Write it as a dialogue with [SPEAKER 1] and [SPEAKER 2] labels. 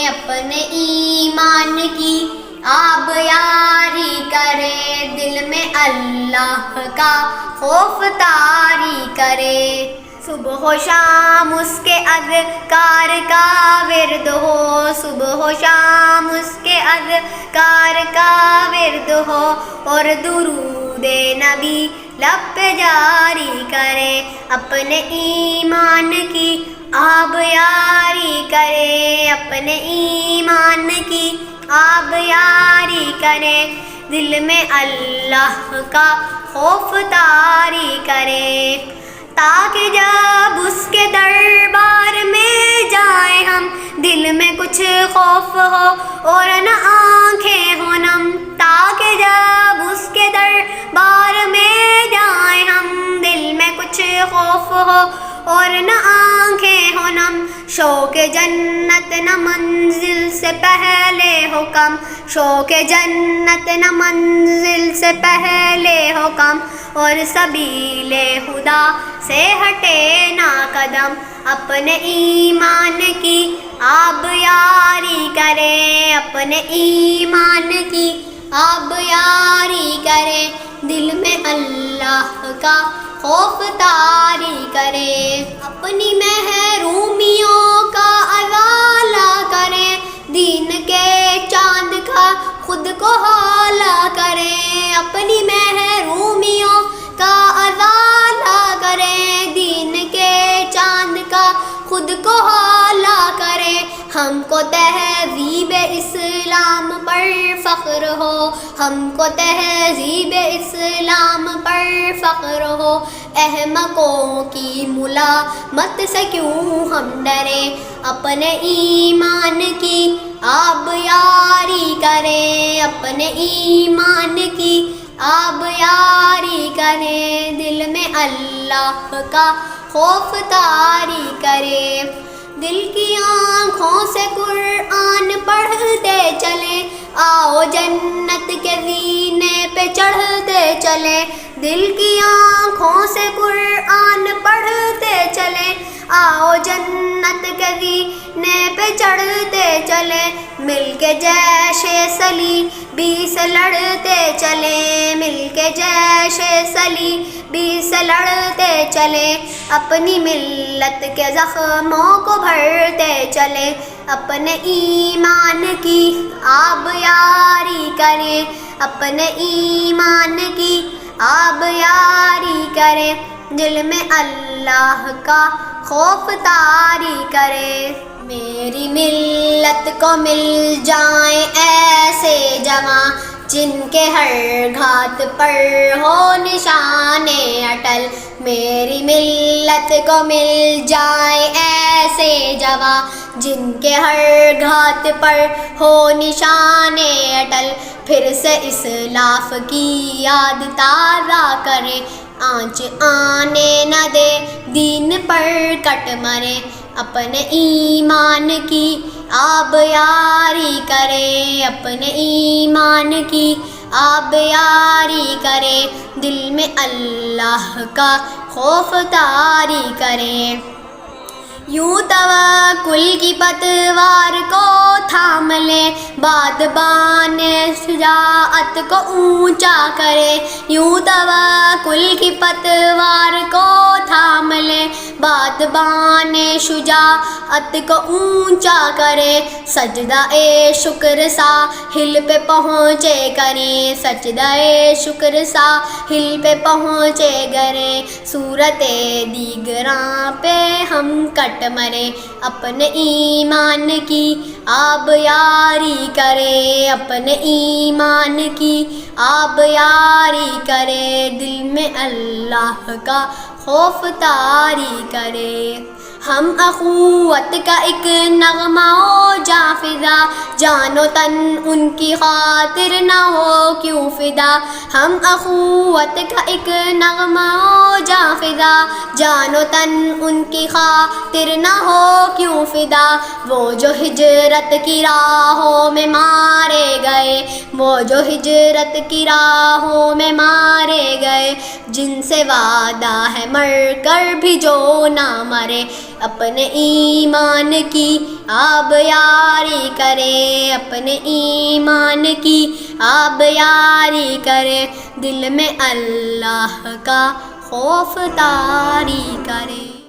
[SPEAKER 1] اپنے ایمان کی آب یاری کرے، دل میں اللہ کا خوف طاری کرے۔ صبح و شام اس کے اذکار کا ورد ہو، صبح و شام اس کے اذکار کا ورد ہو، اور درود نبی لب پہ جاری کرے، اپنے ایمان کی آب یاری کرے، اپنے ایمان کی آب یاری کرے، دل میں اللہ کا خوف طاری کرے، تاکہ جب اس کے دربار میں جائیں ہم دل میں کچھ خوف ہو اور نہ آنکھیں ہو نم، تاکہ جب اس کے دربار میں جائیں ہم دل میں کچھ خوف ہو اور نہ آنکھیں ہو نم، شوق جنت نہ منزل سے پہلے ہو کم، شوق جنت نہ منزل سے پہلے ہو کم، اور سبیل خدا سے ہٹے نہ قدم، اپنے ایمان کی آب یاری کرے، اپنے ایمان کی آب یاری کرے، دل میں اللہ کا خوف طاری کرے، اپنی محرومیوں کا ازالہ کرے، دین کے چاند کا خود کو حالہ کرے، اپنی محرومیوں کا ازالہ کرے، دین کے چاند کا خود کو حالہ کرے، ہم کو تہذیب اسلام پر فخر ہو، ہم کو تہذیب اسلام پر فخر ہو، احمقوں کی ملامت سے کیوں ہم ڈرے، اپنے ایمان کی آب یاری کرے، اپنے ایمان کی آب یاری کرے، دل میں اللہ کا خوف طاری کرے، دل کی آنکھوں سے قرآن پڑھتے چلے، آؤ جنت کے زینے پہ چڑھتے چلے، دل کی آنکھوں سے قرآن پڑھتے چلے، آؤ جنت کے زینے پہ چڑھتے چلے، مل کے جیش صلیبی سے لڑتے چلے، مل کے جیش صلیبی سے لڑتے چلے، اپنی ملت کے زخموں کو بھرتے چلے، اپنے ایمان کی آب یاری کرے، اپنے ایمان کی آب یاری کرے، دل میں اللہ کا خوف طاری کرے، میری ملت کو مل جائیں ایسے جواں جن کے ہر گھات پر ہو نشان اٹل، میری ملت کو مل جائیں ایسے جواں جن کے ہر گھات پر ہو نشان اٹل، پھر سے اسلاف کی یاد تازہ کرے، آنچ آنے نہ دے دین پر کٹ مرے، اپنے ایمان کی آب یاری کرے، اپنے ایمان کی آب یاری کرے، دل میں اللہ کا خوف طاری کرے، یوں توکل کی پتوار کو تھام لے، بادبان شجاعت کو اونچا کرے، یوں توکل کی پتوار کو تھام لے، بادبان شجاعت کو اونچا کرے، سجدہ شکر ساحل پہ پہنچے کریں، سجدہ شکر ساحل پہ پہنچے کریں، صورت دیگراں پہ ہم کٹ مرے، اپنے ایمان کی آب یاری کرے، اپنے ایمان کی آب یاری کرے، دل میں اللہ کا خوف طاری کرے، ہم اخوت کا ایک نغمہ ہو جاں فضا، جان و تن ان کی خاطر نہ ہو کیوں فدا، ہم اخوت کا ایک نغمہ ہو جا فدا، جان و تن ان کی خاطر نہ ہو کیوں فدا، وہ جو ہجرت کی راہوں میں مارے گئے، وہ جو ہجرت کی راہوں میں مارے گئے، جن سے وعدہ ہے مر کر بھی جو نہ مرے، اپنے ایمان کی آب یاری کرے، اپنے ایمان کی آب یاری کرے، دل میں اللہ کا خوف طاری کرے۔